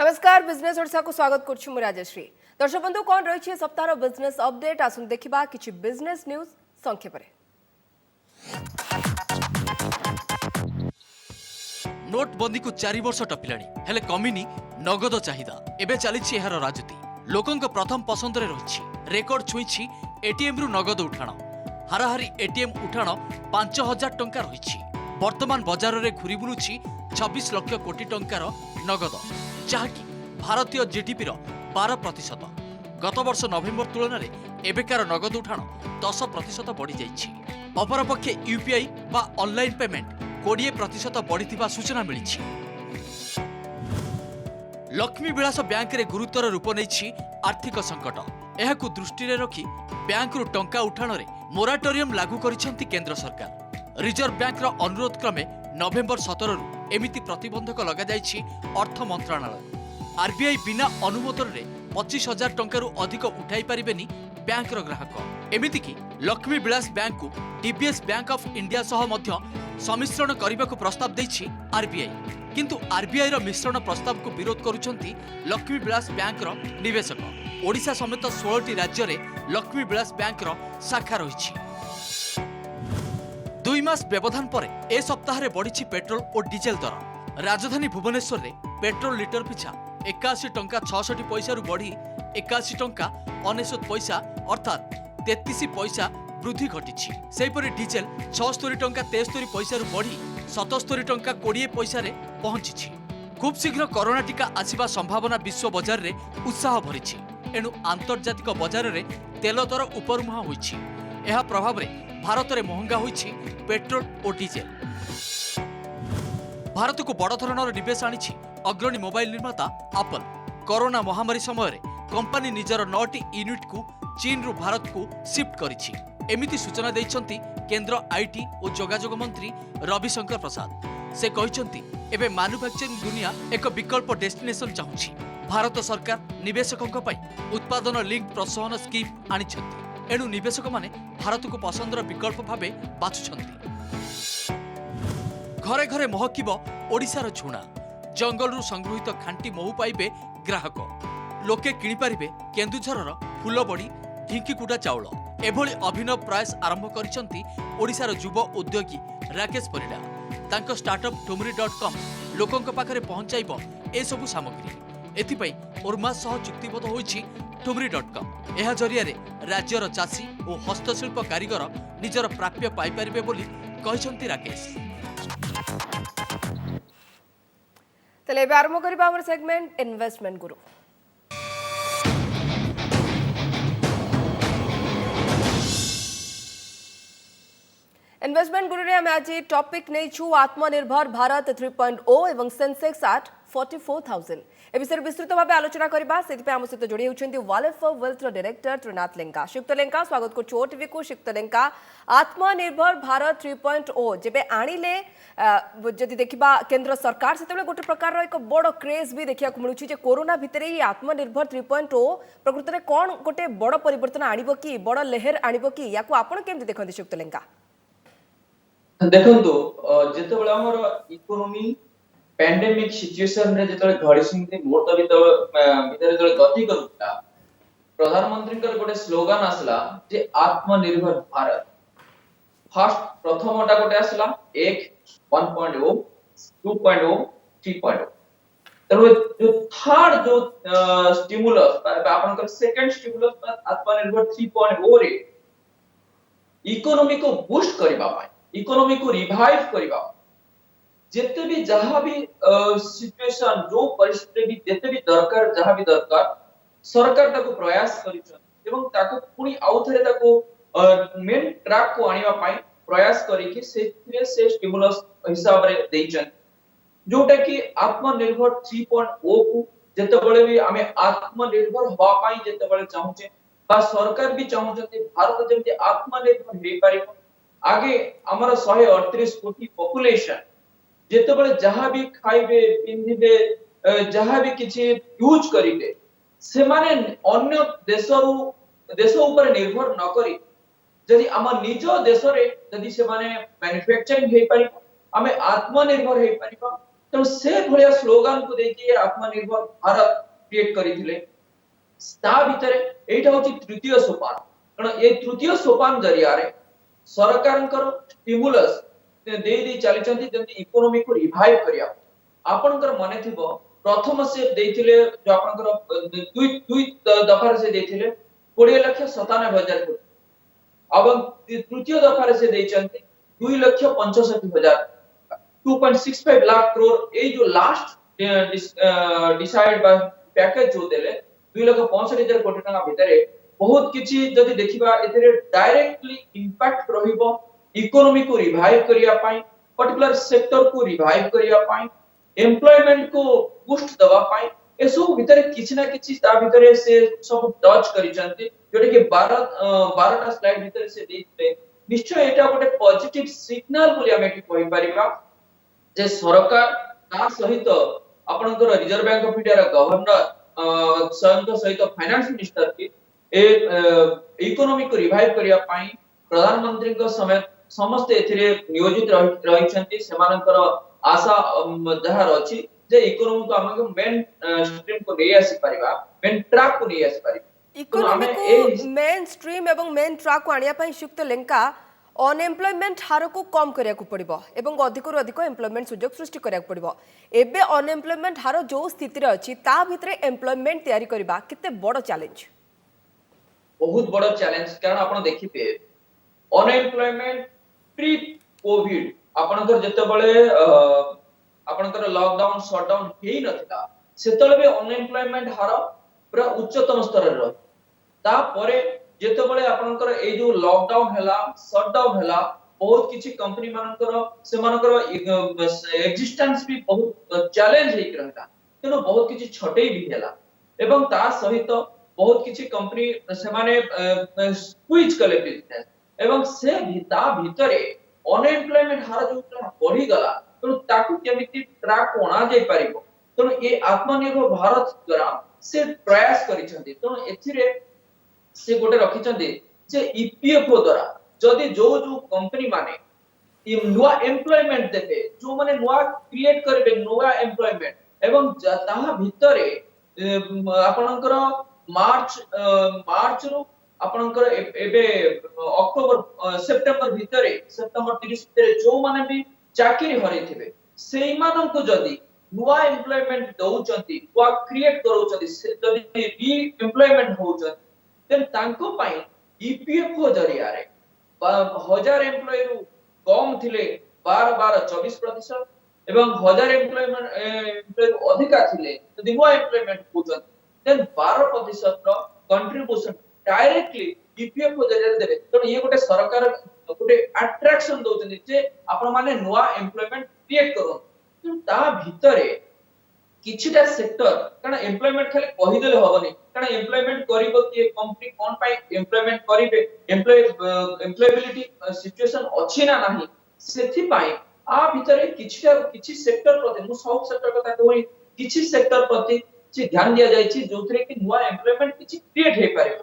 नमस्कार बिजनेस ओडिशा को स्वागत करछु मु राजश्री। दर्शक बंधु कौन रही सप्ताह बिजनेस अपडेट आसुन देखिबा किछि बिजनेस न्यूज संक्षेप रे। नोटबंदी को 4 वर्ष टपिलाणी हेले कमिनी नगद चाहिदा एबे चलीछि एहार राजनीति। लोकंक प्रथम पसंद रे रहिछि रेकर्ड छुईछि एटीएम रु नगद उठाण। हाराहारी एटीएम उठाण 5000 टंका रहिछि। वर्तमान बाजार रे घुरी बुलुछि 26 लाख कोटी टंकार नगद, जहाँकि भारतीय जीडीपी रो 12%। गत वर्ष नवेम्बर तुलन में एबेकार नगद उठाण 10% बढ़ी जाइछि। अपरपक्षे यूपीआई बा ऑनलाइन पेमेंट 20% बढ़ी सूचना मिली। लक्ष्मी विलास बैंक रे गुरुतर रूप नहीं आर्थिक संकट। एहाकु दृष्टि रे रखी बैंक रु टंका उठाण रे मोराटोरियम लागू करिसेंती केंद्र सरकार। रिजर्व बैंक रो अनुरोध क्रमे नवेम्बर 17 रु एमिति प्रतिबंधक लगा जाइछि अर्थ मंत्रालय। आरबीआई बिना अनुमोदन रे 25,000 टंका रु अधिक उठाई परिबेनी बैंक रो ग्राहक। एमिति कि लक्ष्मी विलास बैंक को डीबीएस बैंक ऑफ इंडिया सह मध्य सम्मिश्रण करबाकू प्रस्ताव दैछि आरबीआई। किंतु आरबीआई रो मिश्रण प्रस्ताव को विरोध करुछंती लक्ष्मी विलास बैंक रो निवेशक। ओडिशा समेत 16टी राज्य रे लक्ष्मी विलास बैंक रो शाखा रहिछि। 2 मास व्यवधान पर ए सप्ताह रे बढ़ी पेट्रोल और डीजेल दर। राजधानी भुवनेश्वर रे पेट्रोल लिटर पिछा 81 टंका 66 पैसा रु बढ़ी 81 टंका 99 पैसा अर्थात 33 पैसा वृद्धि घटी। सेहीपरि डीजेल 76 टंका 73 पैसा रु बढ़ी 77 टंका 20 पैसा रे पहुंची। खूब शीघ्र कोरोना टीका आसिबा संभावना विश्व बाजार रे उत्साह भरिछि। एणु आंतर्जातिक बाजार रे तेल दर उपरमुहा होइछि। एहा प्रभाव रे भारत में महंगा होइछि पेट्रोल और डीजेल। भारत को बड़ धरणर निवेश आनिछि अग्रणी मोबाइल निर्माता एप्पल। कोरोना महामारी समय रे कंपनी निजर 9टी यूनिट को चीन रु भारत को शिफ्ट करिछि। एमिति सूचना दैछंती केंद्र आईटी और जोगाजोग मंत्री रविशंकर प्रसाद। से कहिछंती एबे मैन्युफैक्चरिंग दुनिया एक विकल्प डेस्टिनेशन चाहुछि। भारत सरकार निवेशकों पई उत्पादन लिंक प्रोत्साहन स्कीम आनिछंती। एणु निवेशक माने भारत को पसंदर विकल्प भावे बाछुछंती। घरे घरे महकिब ओडिशार झुणा। जंगल रु संगृहित खांटी महू पाइबे ग्राहक। लोके किनि पारिबे केन्दुझरर फुलबड़ी ढिंकीकुटा चाउल। एभली अभिनव प्रयास आरंभ करिसंती ओडिशार युव उद्योगी राकेश परिडा। तांको स्टार्टअप ठुमरी.com लोकंक पाखरे पहुंचाइबो ए सबु सामग्री। एथिपई ओरमा सह चुक्तिबद्ध होइछि ठुमरी.com। एहा जरिया रे राज्यर चाषी और हस्तशिल्प कारीगर निजर प्राप्य पाई परिबे बोली कहिसंती राकेश। तले आरंभ करबा हमर सेगमेंट इन्वेस्टमेंट गुरु। इन्वेस्टमेंट गुरु रे हम आज टॉपिक नै छु आत्मनिर्भर भारत 3.0 एवं सेंसेक्स एट 44,000 ए विषय विस्तृत भाव आलोचना करबा। सेति आम सहित जोड़ी होउछन्ती वॉलेट फॉर वेल्थ रो डायरेक्टर त्रिनाथ लेंका। श्रीयुक्त लेंका स्वागत करछु ओटीवी को। श्रीयुक्त लेंका, आत्मनिर्भर भारत 3.0 जेबे आनिले जदि देखिबा केंद्र सरकार सेते गोटे प्रकार एक बड़ क्रेज भी देखिया को मिलुछि जे कोरोना भितरे ही आत्मनिर्भर 3.0 प्रकृत रे कोन गोटे बड़ परिवर्तन आनिबो की बड़ लहर आनिबो की याकू आपण केमति देखंती श्रीयुक्त लेंका? देखंतु जेतेबेला हमर इकोनॉमी पैंडेमिक सिचुएशन रे जेतले घडिसिंती मोर भितर जेतले गति करूता प्रधानमंत्री कर गोटे स्लोगन आसला जे आत्मनिर्भर भारत। फर्स्ट प्रथमटा गोटे आसला 1.0 2.0 3.0 तरो जो थर्ड जो स्टिमुलस आपनकर सेकंड स्टिमुलस आत्मनिर्भर 3.0 रे इकोनॉमी को बूस्ट करबा पाई, इकोनॉमी को रिवाइव करबा जेते भी जहां भी सिचुएशन जो परिस्थिति भी जेते भी दरकार जहां भी दरकार सरकार ताको प्रयास करिछन एवं ताको पुनी आउथरे ताको मेन ट्रैक को आनिबा पाई प्रयास करिकि से स्टिमुलस हिसाब रे देइछन जोटा कि आत्मनिर्भर 3.0 को जेते बळे भी हमें आत्मनिर्भर होबा पाई जेते बळे चाहूचे बा सरकार भी चाहूचंती भारत जेमति आत्मनिर्भर हे पारिबो। आगे हमर 138 कोटी पॉपुलेशन जेते बळे जहां भी खाइबे पिंदिबे जहां भी किछि यूज करिबे से माने अन्य देश ऊपर निर्भर न करी जदि हम निज देश रे जदि से माने मैन्युफैक्चरिंग हे पारिबो हमें आत्मनिर्भर हे पारिबो ତେଣୁ ସେ ଭଳିଆ ସ୍ଲୋଗାନ କୁ ଦେଇକି ଆତ୍ମନିର୍ଭର ଭାରତ କ୍ରିଏଟ କରିଥିଲେ। ତା ଭିତରେ ଏଇଟା ହଉଛି ତୃତୀୟ ସୋପାନ। କାରଣ ଏ ତୃତୀୟ ସୋପାନ ଜରିଆରେ ସରକାରଙ୍କର ଷ୍ଟିମୁଲସ ଦେଇ ଚାଲିଛନ୍ତି ଯେମିତି ଇକୋନୋମି କୁ ରିଭାଇଭ କରିବା। ଆପଣଙ୍କର ମନେ ଥିବ ପ୍ରଥମ ସେ ଦେଇଥିଲେ ଯୋଉ ଆପଣଙ୍କର ଦୁଇ ଦୁଇ ଦଫାରେ ସେ ଦେଇଥିଲେ 20,97,000 କୋଟି ଏବଂ ତୃତୀୟ ଦଫାରେ ସେ ଦେଇଛନ୍ତି 2,65,000 2.65 लाख करोड़ ये जो लास्ट डिसाइड बा पैकेज जो देले 2,65,000 कोटी टका भितरे बहुत किछि जदि देखिबा एथिरे डायरेक्टली इंपैक्ट रहिबो इकोनॉमी को रिवाइव करिया पाई पर्टिकुलर सेक्टर को रिवाइव करिया पाई एम्प्लॉयमेंट को बूस्ट दवा पाई ए सब भितरे किछि ना किछि ता भितरे से सब टच करिसंती जोटे कि 12 टा स्लाइड भितरे से देइते निश्चय एटा गोटे पॉजिटिव सिग्नल बोली हमें कहि परिबा जे सरकार ता सहित आपनकर रिजर्व बैंक ऑफ इंडिया रा गवर्नर स्वयं सहित फाइनेंस मिनिस्टर की ए इकोनॉमी को रिवाइव करिया पाई प्रधानमंत्री को समेत समस्त एथिरे नियोजित रहिछंती सेमानकर आशा जहार अछि जे इकोनॉमी को हमके मेन स्ट्रीम को नै आसी परिबा मेन ट्रैक को नै आसी परिबा इकोनॉमी को मेन स्ट्रीम एवं मेन ट्रैक को आनिया पई युक्त लेंका अनएम्प्लॉयमेंट हार को कम करिया को पड़िबो एवं अधिक रु अधिक एम्प्लॉयमेंट सुयोग सृष्टि करिया को पड़िबो। एबे अनएम्प्लॉयमेंट हार जो स्थिति रे अछि ता भितरे एम्प्लॉयमेंट तयारी करबा किते बड़ चैलेंज। बहुत बड़ चैलेंज कारण आपण देखिबे अनएम्प्लॉयमेंट प्री कोविड आपनकर जते बळे आपनकर लॉकडाउन शटडाउन हेई नथिला सेतले बे अनएम्प्लॉयमेंट हार पूरा उच्चतम स्तर रे रह ता परे जेते बळे आपनकर ए जो लॉकडाउन हैला शटडाउन हैला बहुत किछि कंपनी मानकर से मानकर एक्जिस्टेंस भी बहुत चैलेंज हेई रहता तेनो बहुत किछि छटई भी हैला एवं ता सहित बहुत किछि कंपनी से माने स्विच कले बिजनेस एवं से भिता भितरे अनएम्प्लॉयमेंट हार जो बढ़ी गला तो ताकू केमिति ट्रैक कोना जाय परिबो तो ए आत्मनिर्भर भारत द्वारा से प्रयास करिसंती तो एथिरे से गोटे रखिसंती जे ईपीएफओ द्वारा जदी जो जो कंपनी माने इ नुवा एम्प्लॉयमेंट देबे जो माने नुवा क्रिएट करबे नुवा एम्प्लॉयमेंट एवं ताहा भितरे आपनकर मार्च रो आपनकर एबे अक्टोबर सेप्टेम्बर भितरे सेप्टेम्बर 30 भितरे जो माने भी चाकरी हरै थिबे सेई मानन को जदी नुवा एम्प्लॉयमेंट दउचंती वा क्रिएट करूचंती से जदी री एम्प्लॉयमेंट होउचंती देन तांको पई ईपीएफओ जरिया रे 1000 एम्प्लॉय रु कम थिले 24% एवं 1000 एम्प्लॉय अधिका थिले जदी नुवा एम्प्लॉयमेंट होउचंती देन 12% रो कंट्रीब्यूशन डायरेक्टली ईपीएफओ जरिया देबे तो ये गोटे सरकार गोटे अट्रैक्शन दउचंती जे आपण माने नुवा एम्प्लॉयमेंट क्रिएट करो तो ता भितरे किछिटा सेक्टर कारण एम्प्लॉयमेंट खाली कहि देले होबनी कारण एम्प्लॉयमेंट करिवो कि कंपनी कोन पाई एम्प्लॉयमेंट करिवे एम्प्लॉयबिलिटी सिचुएशन अछि ना नाही सेथि पाई आ भितरे किछि सेक्टर प्रति मु सब सेक्टर कथा कहै किछि सेक्टर प्रति जे ध्यान दिया जाय छी जोथरे कि नुवा एम्प्लॉयमेंट किछि क्रिएट हे पारे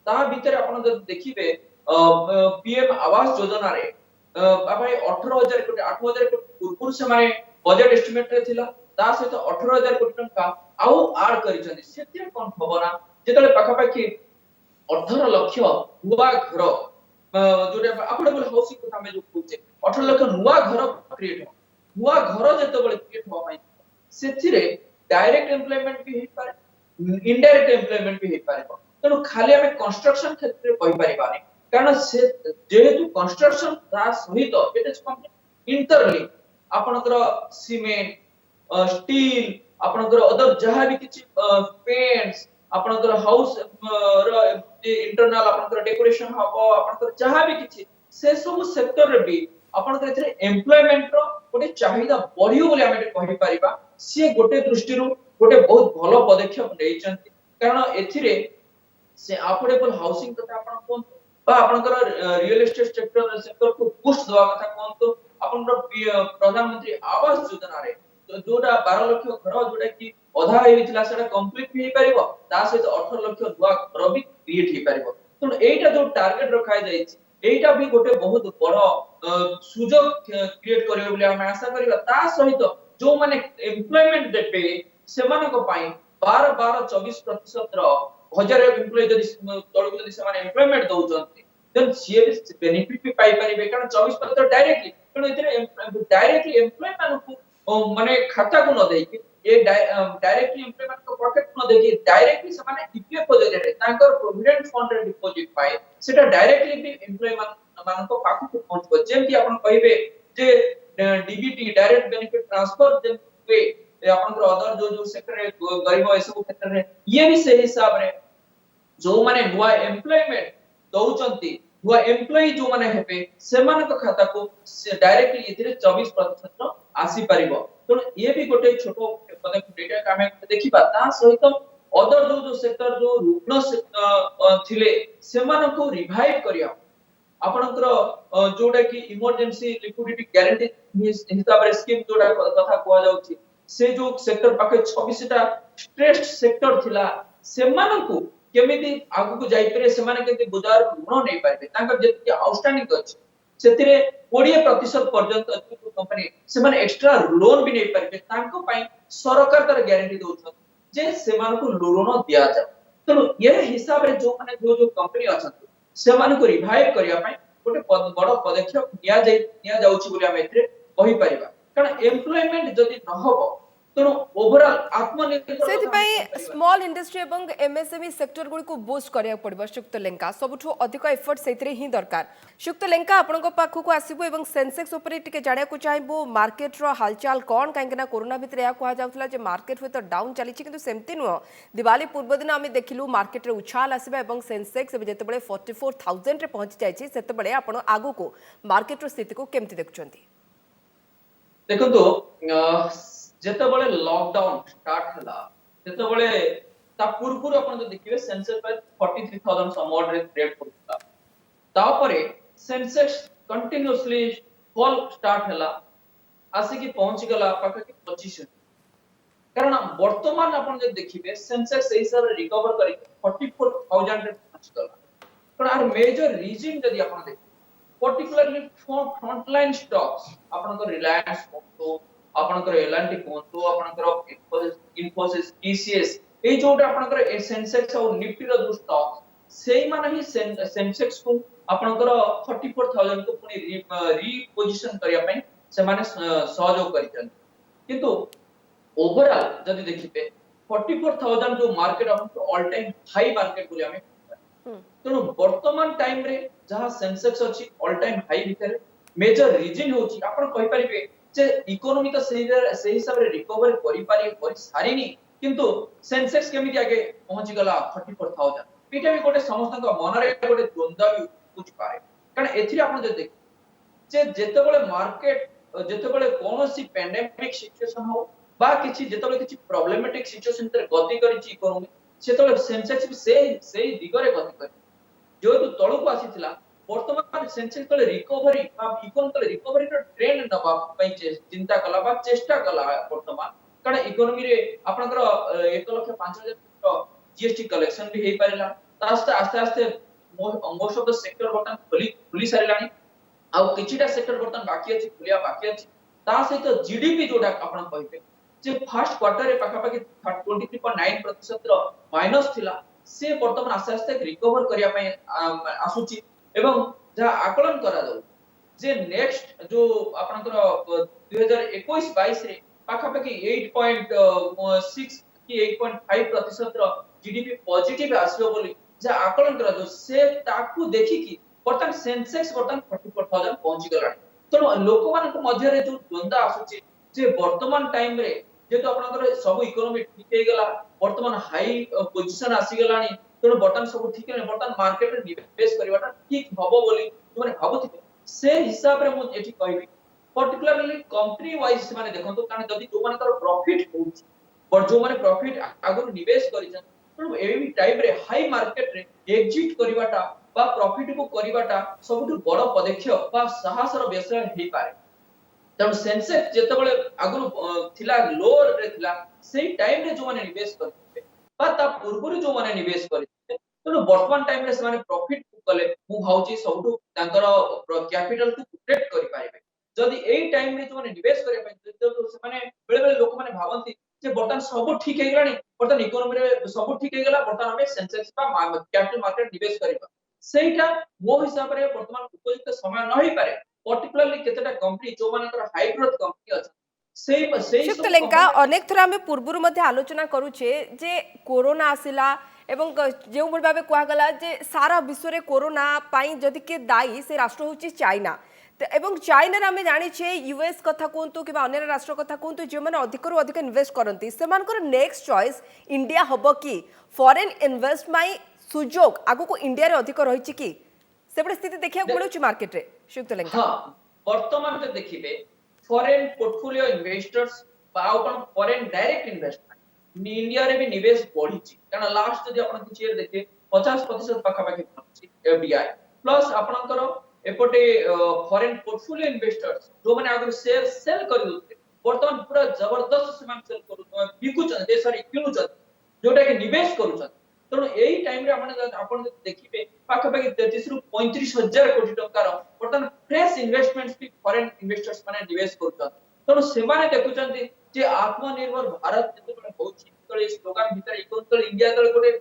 ता भितरे आपण जब देखिबे पीएम आवास योजना रे भाई 18,000 कोटी 8,000 कोटी पूर्व से माने बजट एस्टिमेट रे थिला ता से तो 18,000 कोटी टका आउ आड करिसंती सेते कोन खबरा जेतले पाखा पाखी 18 लाख नुवा घर जोटे अफोर्डेबल हाउसिंग को हमें जो कहते 18 लाख नुवा घर क्रिएट हो नुवा घर जेतबेले क्रिएट हो पाई सेथिरे डायरेक्ट एम्प्लॉयमेंट भी हे पारे इनडायरेक्ट एम्प्लॉयमेंट भी हे पारे तनो खाली हमें कंस्ट्रक्शन क्षेत्र रे कहि परिबानी कारण से जेहेतु कंस्ट्रक्शन ता सहित इट इज कंप्लीट इंटरलिंक आपनकर सीमेंट स्टील आपनकर अदर जहां भी किछि पेंट्स आपनकर हाउस रो इंटरनल आपनकर डेकोरेशन हबो आपनकर जहां भी किछि से सब सेक्टर रे भी आपनकर एथरे एम्प्लॉयमेंट रो गोटे चाहिदा बढ़ियो बोली हमें कहि परिबा से गोटे दृष्टि रो गोटे बहुत भलो पदक्षेप लेइचंती कारण एथिरे से अफोर्डेबल हाउसिंग कथा आपण कोन बा आपनकर रियल एस्टेट सेक्टर को बूस्ट दवा कथा कोन तो आपनकर प्रधानमंत्री आवास योजना रे जोटा 12 लाख घर जोटा कि अधा हेइथिला सेटा कंप्लीट भी हे परिबो ता सहित 18 लाख नुवा घर भी क्रिएट हे परिबो तो एटा जो टारगेट रखाय जायछि एटा भी गोटे बहुत बड़ सुजोग क्रिएट करियो बोली हम आशा करिबा ता सहित जो माने एम्प्लॉयमेंट देबे सेमानक पई 12-24% रो हजार एम्प्लॉय जदी तळକୁ जदी ସେମାନେ एम्प्लॉयमेंट दउचंती देन सीए बेनिफिट भी पाई परिबे कारण 24% डायरेक्टली पण एथिरे डायरेक्टली एम्प्लॉय मानकु माने खाता को न देकी ए डायरेक्टली एम्प्लॉय मानक पॉकेट न देकी डायरेक्टली ସେମାନେ ईपीएफओ जरिए तांकर प्रोविडेंट फंड रे डिपॉजिट पाए सेटा डायरेक्टली भी एम्प्लॉय मानक पाखु पहुंचबो जेमति आपण कहिबे जे डीबीटी डायरेक्ट बेनिफिट ट्रांसफर जेम वे आपनकर अदर जो सेक्टर रे गरीब ए सब क्षेत्र रे ये भी से हिसाब रे जो माने नुआ एम्प्लॉयमेंट दउचंती नुआ एम्प्लॉय जो माने हेबे सेमानक खाता को डायरेक्टली इथिरे 24% रो आसी परिबो तो ये भी गोटे छोटो पदक्षेप डेटा कामे देखिबा ता सहित अदर जो सेक्टर जो रुग्ण थिले सेमानक रिवाइव करिया आपनकर जोडा कि इमरजेंसी लिक्विडिटी गारंटी हिसाब रे स्कीम जोडा कथा कोआ जाउची से जो सेक्टर पाके 26 टा स्ट्रेस्ड सेक्टर थिला सेमानकु केमिति आगु को जाई परे सेमाने केति बुजार ऋण नै पाइबे तांकर जेति आउटस्टैंडिंग अछि सेतिरे 20% पर्यंत कंपनी सेमाने एक्स्ट्रा लोन भी नै पाइबे तांको पई सरकार तर गारंटी दउछ जे सेमानकु ऋण दिया जाय तो ये हिसाब रे जो माने जो कंपनी अछंती सेमानकु रिवाइव करिया पई गोटे बड़ पदक्षेप निया जाउछि बोली हम एथिरे कहि परिबा कारण एम्प्लॉयमेंट जदी न होबो तो ओवरऑल आत्मनिर्भर से स्मॉल इंडस्ट्री एवं एमएसएमई सेक्टर गुड़ी को बूस्ट करिया पड़िबो शुक्त लेंका सबुठु अधिक एफर्ट सेतिरे ही दरकार शुक्त लेंका आपनको पाखु को आसीबो एवं सेंसेक्स ऊपर टिके जानिया को चाहबो मार्केट रो हालचाल कोन काहेकना कोरोना भितर या कोहा जाउतला जे मार्केट होय तो डाउन चली छि किंतु सेमति नो दिवाली पूर्व दिन आमे देखिलु मार्केट रे उछाल आसीबा एवं सेंसेक्स जेते बळे 44000 रे पहुंची जाय छि सेते बळे आपण आगु को मार्केट रो स्थिति को केमति देखुचंती देखो तो जेते बळे लॉकडाउन स्टार्ट हला जेते बळे ता पूर्वपुर अपन जो देखिबे सेंसेक्स पर 43000 समोड रे ट्रेड करता तापरे सेंसेक्स कंटीन्यूअसली फॉल स्टार्ट हला आसे कि पहुंच गला पाके 25 कारण वर्तमान अपन जे देखिबे सेंसेक्स एही सर रिकवर करी 44000 रे पहुंच गला पण आर मेजर रीजन जदी अपन देख पर्टिकुलरली फ्रंटलाइन स्टॉक्स अपन को रिलायंस को आपनकर एलएनटी कोंतो आपनकर इन्फोसिस टीसीएस ए जोटा आपनकर सेंसेक्स और निफ्टी रो जो स्टॉक सेही माने ही सेंसेक्स को आपनकर 44000 को पुनी रीपोजिशन करिया पई से माने सहयोग करितन किंतु ओवरऑल जदी देखिबे 44000 जो मार्केट आपन ऑल टाइम हाई मार्केट बोली हमें तो वर्तमान टाइम रे जहां सेंसेक्स अछि ऑल टाइम हाई भितर मेजर रीजन होछि आपन कहि परिबे जे इकोनॉमी तो सही हिसाब रे रिकवर करि सारिनी किंतु सेंसेक्स केमिति आगे पहुंची गला 34000 एटा भी गोटे समस्त मन रे गोटे द्वंद्व भी कुछ पाए कारण एथिरे आपण जे देख जे जेतेबेले मार्केट जेतेबेले कोनोसी पैंडेमिक सिचुएशन हो बा किछि जेतेबेले किछि प्रॉब्लमेटिक सिचुएशन तर गति करिछि इकोनॉमी सेतेबेले सेंसेक्स भी से दिगरे गति करि जो तो तळु को आसीथिला वर्तमान सेंसेक्स तले रिकवरी बा इकोनॉमी तले रिकवरी रो ट्रेंड नबा पई चिंता कला बा चेष्टा कला वर्तमान कारण इकोनॉमी रे आपनकर 1,05,000 रो जीएसटी कलेक्शन भी हेई परिला आस्ते आस्ते मोस्ट ऑफ द सेक्टर वर्तमान खुली सारिलानी आ किछिटा सेक्टर वर्तमान बाकी अछि खुलिया बाकी अछि ता सहित जीडीपी जोडा आपन कहिबे जे फर्स्ट क्वार्टर रे पाखा पाखी 23.9% रो माइनस थिला से वर्तमान आस्ते आस्ते रिकवर करिया पई आसुची एवं जहाँ आकलन करा दो जे नेक्स्ट जो आपनकर 2021-22 रे पाखा पाखी 8.6 की 8.5% रो जीडीपी पॉजिटिव आसीबो बोली जे आकलन करा दो से ताकू देखि कि वर्तमान सेंसेक्स वर्तमान 44000 पहुंची गला तो लोक मान को मध्य रे जो द्वंद्व आसुची जे वर्तमान टाइम रे जे तो आपनकर सब इकोनॉमी ठीक हे गला वर्तमान हाई पोजीशन आसी गलानी तो बटन सब ठीक है बटन मार्केट रे निवेश करबाटा ठीक हबो बोली माने भाबुथिबे से हिसाब रे मु एठी कहबी पर्टिकुलरली कंपनी वाइज माने देखंतो कारण जदी जो माने तर प्रॉफिट होउची पर जो माने प्रॉफिट आगु निवेश करिछन तो एबी टाइम रे हाई मार्केट रे एग्जिट करबाटा बा प्रॉफिट को करबाटा सबटु बड़ पदक्षेप बा साहस रो विषय हेई पारे तब सेंसेक्स जेतेबेले आगु थिला लोअर रे थिला सेही टाइम रे जो माने निवेश करथिबे बा ता पूर्वरु जो माने निवेश करिथिबे तो वर्तमान टाइम रे से माने प्रॉफिट कले मु भाउची सबटु तांकर कैपिटल को प्रोटेक्ट करि पारिबे जदी एई टाइम रे जो माने निवेश करिया पय ସେମାନେ बेले बेले लोक माने भावंती जे बर्तमान सब ठीक हे गलानी बर्तमान इकोनॉमी रे सब ठीक हे गला बर्तमान हमें सेंसेक्स बा कैपिटल मार्केट निवेश करबा सेटा मो हिसाब रे वर्तमान उपयुक्त समय न ही पारे पर्टिकुलरली केतेटा कंपनी जो मानकर हाई ग्रोथ कंपनी अछि सेही श्रीयुक्त लेंका अनेक थर आम पूर्वर मध्य आलोचना करुचे जे कोरोना आसिला एवं जो भाव कहगला जे सारा विश्व में कोरोना जदि के दायी से राष्ट्र हूँ चाइना एवं चाइना आम जाचे यूएस कथा कहतु कि अन्य राष्ट्र कथा कहतु जो मैंने अधिक रू अधिक इन्वेस्ट करती से नेक्स्ट चॉइस इंडिया हम कि फॉरेन इन्वेस्टमेंट सुजोग आगु इंडिया रे अधिक रही कि से स्थिति देखा मिलूँ मार्केट रे श्रीयुक्त लेंका हाँ वर्तमान जो देखिए foreign portfolio investors foreign direct investment India रे भी निवेश बढ़ी कारण लास्ट जदि आपण किछि देखे 50% पाखापाखि पहुंची एफडीआई प्लस आपनकर एपटे फॉरेन पोर्टफोलियो इन्वेस्टर्स जो माने आगु शेयर सेल करिउते वर्तमान पूरा जबरदस्त सेमान सेल करू बिकुचन दे सॉरी किनुचन जोटा कि निवेश करूचन तेणु यही टाइम रे आपण देखिबे पाखापाखि 33 रु 35 हजार कोटी टंकार वर्तमान फ्रेश इन्वेस्टमेंट्स भी फॉरेन इन्वेस्टर्स माने निवेश करूचन तेणु सेमाने देखुचंती जे आत्मनिर्भर भारत जेतेबेले होछि तो स्लोगान भीतर इकोनॉमिकल इंडिया तले गोटे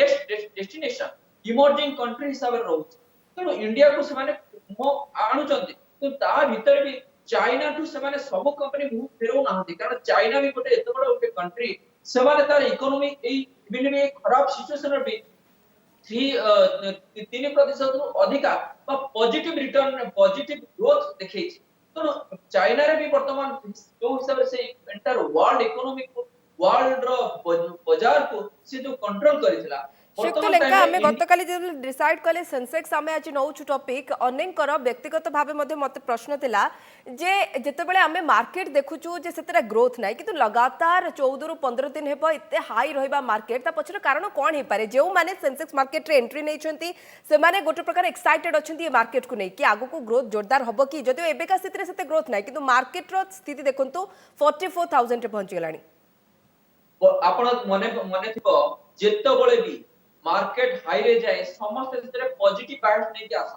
नेक्स्ट डेस्टिनेशन इमर्जिंग कंट्री हिसाब रे रहउछि तेणु इंडिया को सेमाने आणुचंती तो ता भीतर भी चाइना टू सेमाने सब कंपनी मुंह फेरौ नाहंती कारण चाइना भी गोटे एते बड़ गोटे कंट्री सेमाने तार इकोनॉमी एई इवन भी खराब सिचुएशन रे भी 3% रु अधिका पॉजिटिव रिटर्न पॉजिटिव ग्रोथ देखैछि तो चाइना रे भी वर्तमान जो हिसाब से एंटायर वर्ल्ड इकोनॉमी को वर्ल्ड रो बाजार को से जो कंट्रोल करितला श्रीयुक्त लेंका आम गतकाली जो डिसाइड कले सेंसेक्स आम आज नौ टॉपिक अनेकर व्यक्तिगत भाव मत प्रश्न थिला जे जेतेबेले आम मार्केट देखुचु जे सेतेरा ग्रोथ नाही किंतु लगातार 14 रु 15 दिन हेबो इते हाई रहबा मार्केट ता पछर कारण कोन हे पारे जे माने सेंसेक्स मार्केट रे एंट्री नै छंती से माने गोटे प्रकार एक्साइटेड अछंती ये मार्केट को नै कि आगु को ग्रोथ जोरदार हबो कि जदियो एबेका स्थिति रे सेते ग्रोथ नाही किंतु मार्केट रो स्थिति देखंतु 44000 रे पहुंची गेलानी आपण मने थिबो जेतेबेले भी मार्केट हाई रे जाए समस्त से पॉजिटिव बायस नै के आसा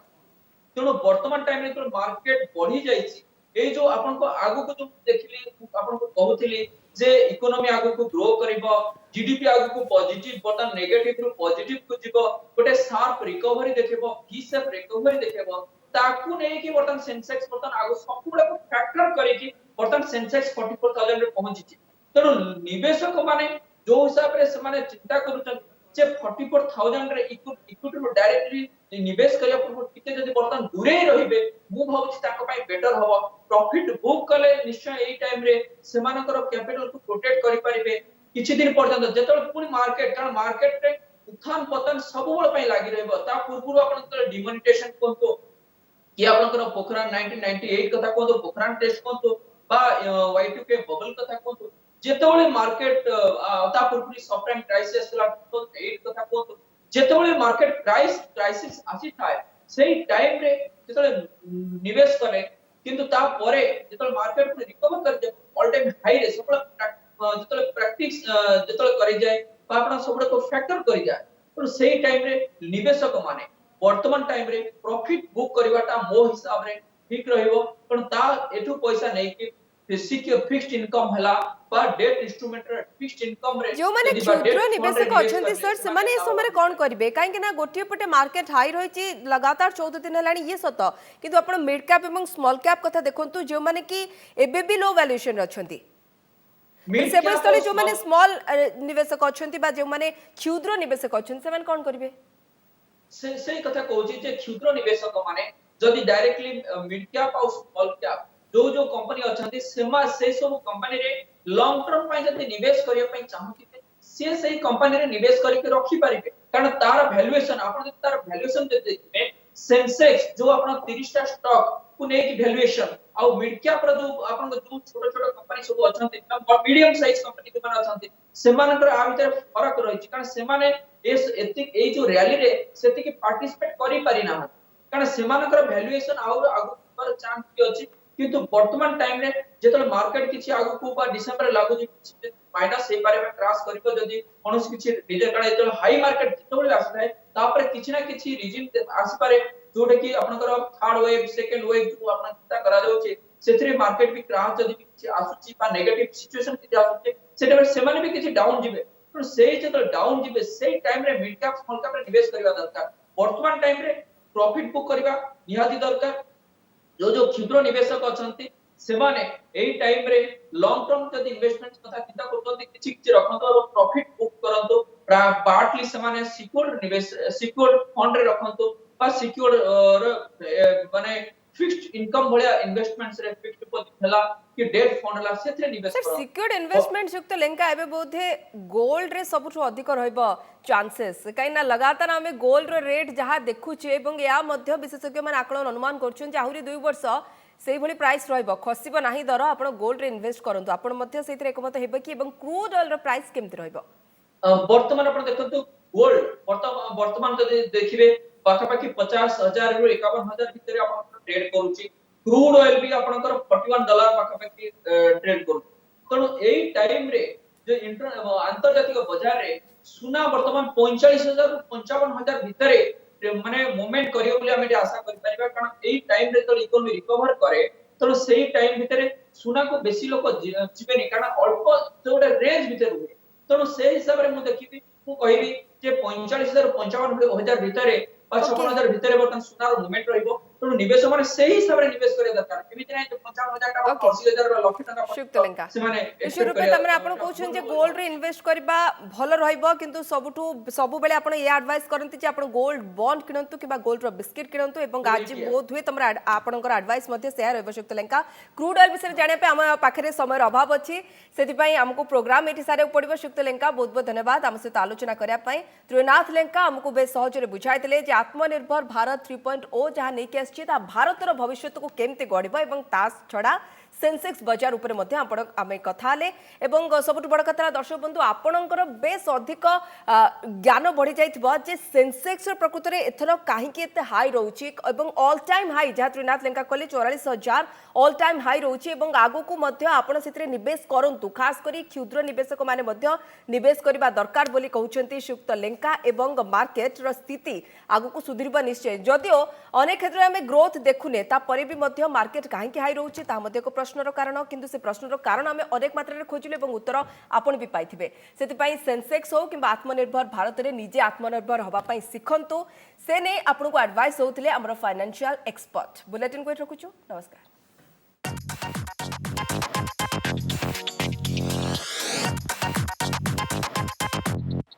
तेणु वर्तमान टाइम रे मार्केट बढ़ी जाईछि ए जो आपन को आगु को जो देखिली आपन को कहउथिली जे इकोनॉमी आगु को ग्रो करबो जीडीपी आगु को पॉजिटिव बटन नेगेटिव रु पॉजिटिव को जीवो गोटे शार्प रिकवरी देखबो वी शेप रिकवरी देखबो ताकू नै कि वर्तमान सेंसेक्स वर्तमान आगु सबुले को फैक्टर करी कि वर्तमान सेंसेक्स 44000 रे पहुंची तेणु निवेशक माने जो हिसाब रे से माने चिंता करूछन जे 44000 रे इक्विटी रो डायरेक्टली निवेश करिया पूर्व टिके जदी वर्तमान दूरे रहिबे मु भाबुछि ताको पई बेटर हबो प्रॉफिट बुक कले निश्चय एई टाइम रे सेमानकर कैपिटल को प्रोटेक्ट करि परिबे किछि दिन पर्यंत जेतल पुनी मार्केट कारण मार्केट रे उत्थान पतन सब बळ पई लागि रहबो ता पूर्व आपन डिमोनेटाइजेशन कोंतो कि आपनकर पोखरान 1998 कथा कोंतो पोखरान टेस्ट कोंतो बा Y2K बबल कथा कोंतो जेतेबेले मार्केट ता पूर्वी सबप्राइम क्राइसिस ला 2008 कथा कोंतो जेतेबेले मार्केट क्राइसिस आसी थाए सेही टाइम रे जेतेबेले निवेश करे किंतु ता परे जेतेबेले मार्केट को रिकवर कर जे ऑल टाइम हाई रे सब जेतेबेले प्रैक्टिस जेतेबेले करि जाय बा आपन सब को फैक्टर करि जाय तो सेही टाइम रे निवेशक माने वर्तमान टाइम रे प्रॉफिट बुक करबाटा मो हिसाब रे ठीक रहइबो पण ता एठु पैसा नै कि फिक्स्ड इनकम हला बा डेट इंस्ट्रूमेंट रे फिक्स्ड इनकम रे जो माने क्षुद्र निवेशक अछंती सर से माने ए समय कोन करबे काहे कि ना गोटिए पटे मार्केट हाई रहिछि लगातार 14 दिन हलानी ये सत किंतु आपण मिड कैप एवं स्मॉल कैप कथा देखंतु जो माने कि एबे भी लो वैल्यूएशन अछंती से बस्तले जो माने स्मॉल निवेशक अछंती बा जो माने क्षुद्र निवेशक अछंती से माने कोन करबे से कथा कहूची जे क्षुद्र निवेशक माने जदी डायरेक्टली मिड कैप और स्मॉल कैप जो कंपनी अछंती से सब कंपनी रे लॉन्ग टर्म पई जदी निवेश करिया पई चाहूती से सही कंपनी रे निवेश करके रखी परिबे कारण तार वैल्यूएशन आपण तार वैल्यूएशन जे देखबे सेंसेक्स जो आपण 30 टा स्टॉक को नै कि वैल्यूएशन आ मिड कैप रो जो आपण जो छोटो छोटो कंपनी सब अछंती मीडियम साइज कंपनी के माने अछंती सेमानकर आ भीतर फरक रहिछि कारण सेमाने ए जो रैली रे सेति कि पार्टिसिपेट करि पारि ना कारण सेमानकर वैल्यूएशन आउर आगु पर चांस कि अछि किंतु वर्तमान टाइम रे जेतल मार्केट किछि आगु को बा डिसेंबर लागु जे माइनस हे पारे क्रॉस करितो जदी कोनोस किछि रीजन कारण जेतल हाई मार्केट जेतबेले आसताय तापर किछि ना किछि रीजन आसी पारे जोटे कि आपनकर थर्ड वेव सेकंड वेव जो आपन चिंता करा जाउछि सेथरे मार्केट भी क्राश जदी किछि आसुची बा नेगेटिव सिचुएशन किछि आसुची सेटा से माने भी किछि डाउन जिवे तो से जे डाउन जिवे से टाइम रे मिड कैप स्मॉल कैप रे निवेश करबा दरकार वर्तमान टाइम रे प्रॉफिट बुक करबा निहाती दरकार जो क्षुद्र निवेशक अछंती सेमाने एई टाइम रे लॉन्ग टर्म जदी इन्वेस्टमेंट कथा चिंता करतोंती किछि किछि रखंतो और प्रॉफिट बुक करंतो पार्टली सेमाने सिक्योर्ड निवेश सिक्योर्ड फंड रे रखंतो बा सिक्योर्ड माने फिक्स्ड इनकम भलिया इन्वेस्टमेंट्स रे फिक्स्ड डिपॉजिट हला कि डेट फंड हला सेथरे निवेश सर करो सिक्योर्ड इन्वेस्टमेंट युक्त लेंका एबे बोधे गोल्ड रे सबठु अधिक रहइबो चांसेस काई ना लगातार हमें गोल्ड रो रेट जहां देखुचे एवं या मध्य विशेषज्ञ मान आकलन अनुमान करछन जे आहुरी 2 वर्ष सेही भली प्राइस रहइबो खसिबो नाही दर आपण गोल्ड रे इन्वेस्ट करंतु आपण मध्य सेहितरे एकमत हेबे कि एवं क्रूड ऑयल रो प्राइस केमति रहइबो वर्तमान आपण देखंतु गोल्ड वर्तमान जदी देखिबे पाखापाखि 50,000 रु 51,000 भितर आपण ट्रेड करूची क्रूड ऑयल भी आपनकर $41 पाखापाखि ट्रेड करू तणु एई टाइम रे जो अंतर्जातिक बाजार रे सुना वर्तमान 45,000 रु 55,000 भितरे माने मूवमेंट करियो बोली हमें आशा करि परिबा कारण एई टाइम रे तो इकोनॉमी रिकवर करे तणु सेही टाइम भितरे सुना को बेसी लोक जिबेनी कारण अल्प जोडे रेंज भितर हुए तणु से हिसाब रे मु देखिबी मु कहिबी जे 45,000 55,000 भितरे 56,000 भितरे बर्तन सुनार मूवमेंट रहिबो तणु निवेश माने सेही हिसाब रे निवेश करे दरकार एमिति नै 55,000 टाका 80,000 लाख टाका शुक्त लेंका से माने शुरू पे तमने आपण कहउछन जे गोल्ड रे इन्वेस्ट करबा भलो रहइबो किंतु सबु बेले आपण ये एडवाइस करंती जे आपण गोल्ड बॉन्ड किनंतु किबा गोल्ड रो बिस्किट किनंतु एवं आज बहुत हुए तमरा आपणकर एडवाइस मध्ये शेयर होइबो शुक्त लेंका क्रूड ऑयल विषय जाने पे हम पाखरे समय अभाव अछि सेति पई हमको प्रोग्राम एटी सारे पडिबो शुक्त लेंका बहुत बहुत धन्यवाद हम सहित आलोचना करिया पई त्रिनाथ लेंका हमको बे सहज रे बुझाइतले जे आत्मनिर्भर भारत 3.0 जहां नै के आछि ता भारतर भविष्य को केमते गढ़िबो एवं तास छड़ा सेंसेक्स बाजार ऊपर मध्य आमे कथा ले एवं सबटु बड़ कथा दर्शक बंधु आपणकर बेस अधिक ज्ञान बढ़ी जाइथिबो जे सेंसेक्स प्रकृत रे एथर काहे के एते हाई रहउची एवं ऑल टाइम हाई जहा त्रिनाथ लेंका कहले 44,000 ऑल टाइम हाई रहउची एवं आगो को मध्य आपण सेतरे निवेश करंतु खास करी क्षुद्र निवेशक माने मध्य निवेश करबा दरकार बोली कहउचंती शुक्त लेंका एवं मार्केट रो स्थिति आगो को सुधरिबा निश्चय जदियो अनेक क्षेत्र में ग्रोथ देखुने ता परे भी मध्य मार्केट काहे के हाई रहउची ता मध्य को प्रश्नर कारण किंतु से प्रश्नर कारण आम अनेक मात्रा खोजिले एवं उत्तर आपण भी पाइथिबे सेति सेंसेक्स हो कि आत्मनिर्भर भारत रे निजे आत्मनिर्भर हवा पई सिखंतु से ने आपन को एडवाइस होउतले हमर फाइनेंशियल एक्सपर्ट बुलेटिन को रखुछु नमस्कार।